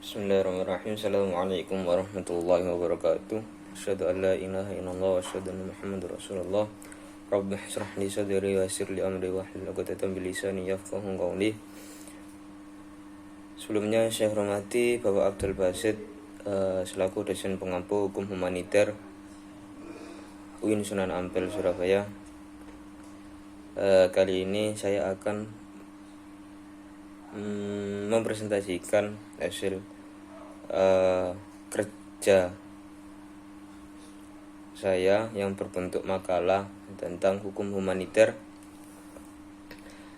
Bismillahirrahmanirrahim. Assalamualaikum warahmatullahi wabarakatuh. Asyhadu an la ilaha illallah wa asyhadu anna Muhammadar Rasulullah. Rabbi shrah li sadri wa yassir li amri wahlul 'uqdatam min lisani yafqahu qawli. Sebelumnya saya hormati Bapak Abdul Basit selaku dosen pengampu hukum humaniter UIN Sunan Ampel Surabaya. Kali ini saya akan mempresentasikan hasil kerja saya yang berbentuk makalah tentang hukum humaniter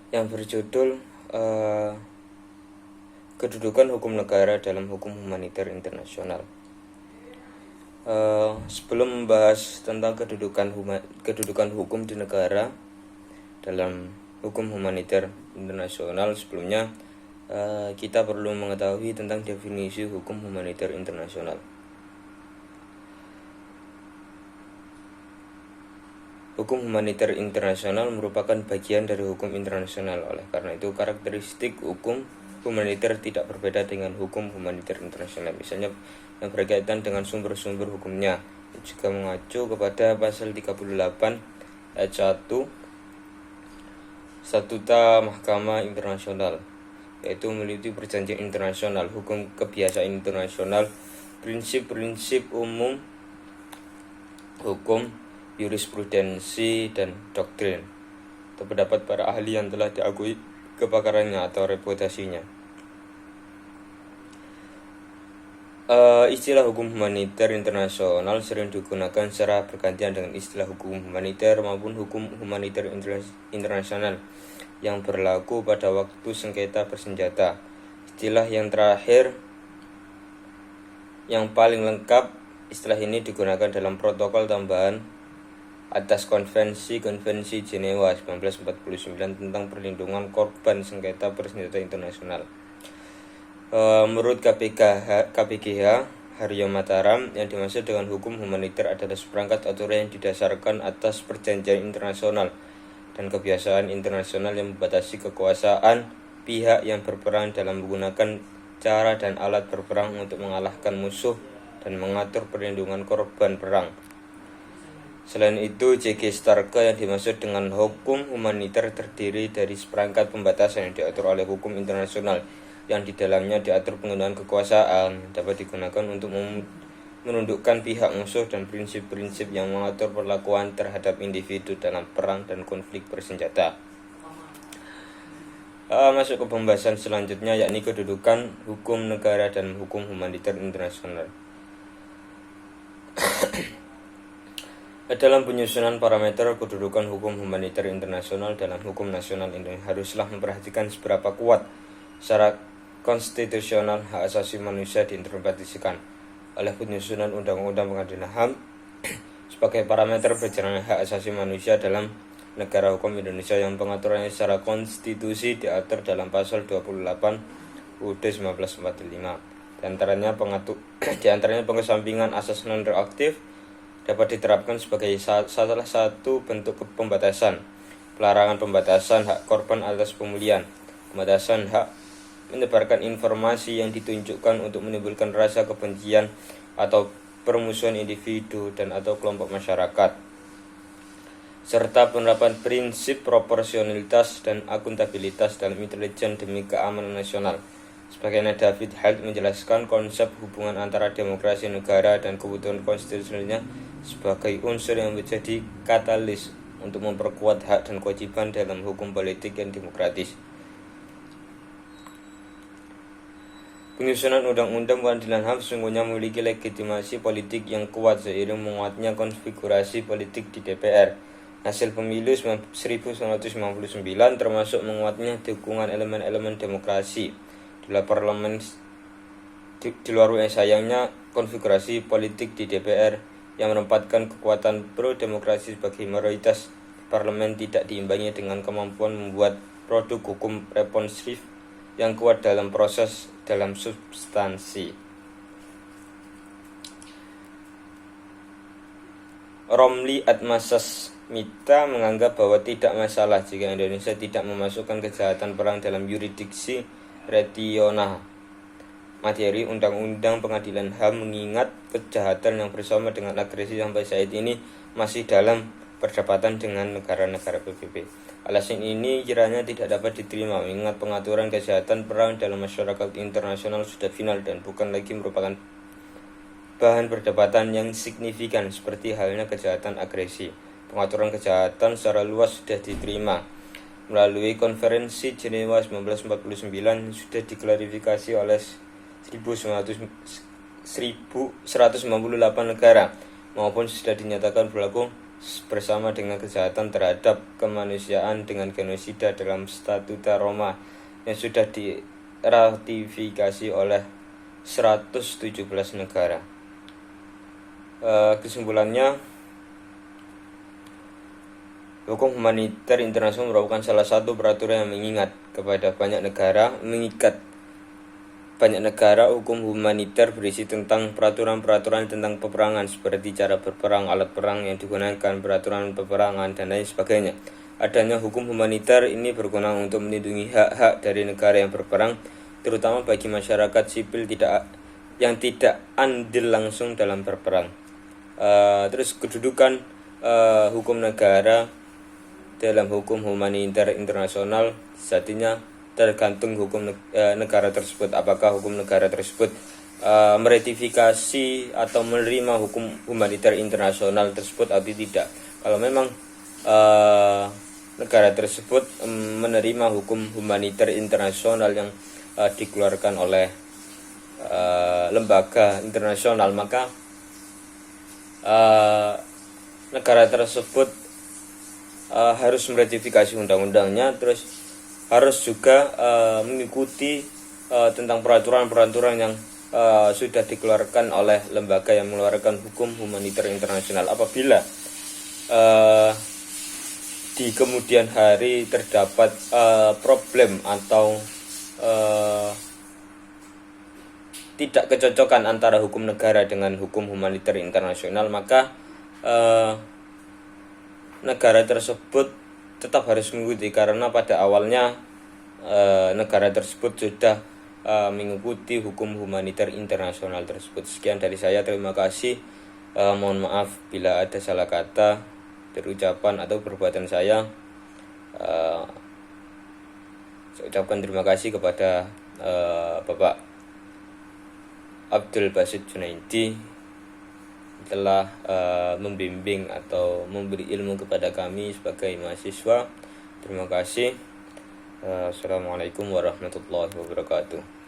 yang berjudul kedudukan hukum negara dalam hukum humaniter internasional. Sebelum membahas tentang kedudukan hukum di negara dalam hukum humaniter internasional, sebelumnya kita perlu mengetahui tentang definisi hukum humaniter internasional. Hukum humaniter internasional merupakan bagian dari hukum internasional. Oleh karena itu, karakteristik hukum humaniter tidak berbeda dengan hukum humaniter internasional. Misalnya yang berkaitan dengan sumber-sumber hukumnya, juga mengacu kepada pasal 38 ayat 1 Statuta Mahkamah Internasional, yaitu memiliki perjanjian internasional, hukum kebiasaan internasional, prinsip-prinsip umum hukum, jurisprudensi, dan doktrin, atau pendapat para ahli yang telah diakui kepakarannya atau reputasinya. Istilah hukum humaniter internasional sering digunakan secara bergantian dengan istilah hukum humaniter maupun hukum humaniter internasional yang berlaku pada waktu sengketa bersenjata. Istilah yang terakhir yang paling lengkap, istilah ini digunakan dalam protokol tambahan atas Konvensi Jenewa 1949 tentang perlindungan korban sengketa bersenjata internasional. Menurut KPGH Haryo Mataram, yang dimaksud dengan hukum humaniter adalah seperangkat aturan yang didasarkan atas perjanjian internasional dan kebiasaan internasional yang membatasi kekuasaan pihak yang berperang dalam menggunakan cara dan alat berperang untuk mengalahkan musuh dan mengatur perlindungan korban perang. Selain itu, J.G. Starke yang dimaksud dengan hukum humaniter terdiri dari seperangkat pembatasan yang diatur oleh hukum internasional yang di dalamnya diatur penggunaan kekuasaan dapat digunakan untuk menundukkan pihak musuh dan prinsip-prinsip yang mengatur perlakuan terhadap individu dalam perang dan konflik bersenjata. Masuk ke pembahasan selanjutnya, yakni kedudukan hukum negara dan hukum humaniter internasional. Dalam penyusunan parameter kedudukan hukum humaniter internasional dalam hukum nasional ini haruslah memperhatikan seberapa kuat secara konstitusional hak asasi manusia diinterpretasikan oleh penyusunan Undang-Undang Pengadilan HAM sebagai parameter berjalannya hak asasi manusia dalam negara hukum Indonesia yang pengaturannya secara konstitusi diatur dalam pasal 28 UUD 1945. Di antaranya pengesampingan asas non-reaktif dapat diterapkan sebagai salah satu bentuk pembatasan, pelarangan pembatasan hak korban atas pemulihan, pembatasan hak menyebarkan informasi yang ditunjukkan untuk menimbulkan rasa kebencian atau permusuhan individu dan atau kelompok masyarakat, serta penerapan prinsip proporsionalitas dan akuntabilitas dalam intelijen demi keamanan nasional. Sebagaimana David Held menjelaskan konsep hubungan antara demokrasi negara dan kebutuhan konstitusionalnya sebagai unsur yang menjadi katalis untuk memperkuat hak dan kewajiban dalam hukum politik yang demokratis. Penyusunan Undang-Undang Pengadilan HAM sesungguhnya memiliki legitimasi politik yang kuat seiring menguatnya konfigurasi politik di DPR. Hasil pemilu 1999 termasuk menguatnya dukungan elemen-elemen demokrasi di luar parlemen. Di luar sayangnya konfigurasi politik di DPR yang menempatkan kekuatan pro-demokrasi sebagai mayoritas parlemen tidak diimbangi dengan kemampuan membuat produk hukum responsif yang kuat dalam proses dalam substansi. Romli Atmasas Mita menganggap bahwa tidak masalah jika Indonesia tidak memasukkan kejahatan perang dalam yurisdiksi regional materi Undang-Undang Pengadilan HAM, mengingat kejahatan yang bersama dengan agresi sampai saat ini masih dalam perdebatan dengan negara-negara PBB. Alasan ini kiranya tidak dapat diterima mengingat pengaturan kejahatan perang dalam masyarakat internasional sudah final dan bukan lagi merupakan bahan perdebatan yang signifikan seperti halnya kejahatan agresi. Pengaturan kejahatan secara luas sudah diterima melalui Konferensi Jenewa 1949, sudah diklarifikasi oleh 198 negara maupun sudah dinyatakan berlaku bersama dengan kejahatan terhadap kemanusiaan dengan genosida dalam Statuta Roma yang sudah diratifikasi oleh 117 negara. Kesimpulannya, hukum humaniter internasional merupakan salah satu peraturan yang mengikat banyak negara. Hukum humaniter berisi tentang peraturan-peraturan tentang peperangan seperti cara berperang, alat perang yang digunakan, peraturan peperangan, dan lain sebagainya. Adanya hukum humaniter ini berguna untuk melindungi hak-hak dari negara yang berperang, terutama bagi masyarakat sipil yang tidak andil langsung dalam berperang. Terus kedudukan hukum negara dalam hukum humaniter internasional sejatinya tergantung hukum negara tersebut, apakah hukum negara tersebut meratifikasi atau menerima hukum humaniter internasional tersebut atau tidak. Kalau memang negara tersebut menerima hukum humaniter internasional yang dikeluarkan oleh lembaga internasional, maka negara tersebut harus meratifikasi undang-undangnya, terus harus juga mengikuti tentang peraturan-peraturan yang sudah dikeluarkan oleh lembaga yang mengeluarkan hukum humaniter internasional. Apabila di kemudian hari terdapat problem atau tidak kecocokan antara hukum negara dengan hukum humaniter internasional, maka negara tersebut tetap harus mengikuti, karena pada awalnya negara tersebut sudah mengikuti hukum humaniter internasional tersebut. Sekian dari saya, terima kasih. Mohon maaf bila ada salah kata dari ucapan atau perbuatan saya. Saya ucapkan terima kasih kepada Bapak Abdul Basit Junaidi telah membimbing atau memberi ilmu kepada kami sebagai mahasiswa. Terima kasih. Assalamualaikum warahmatullahi wabarakatuh.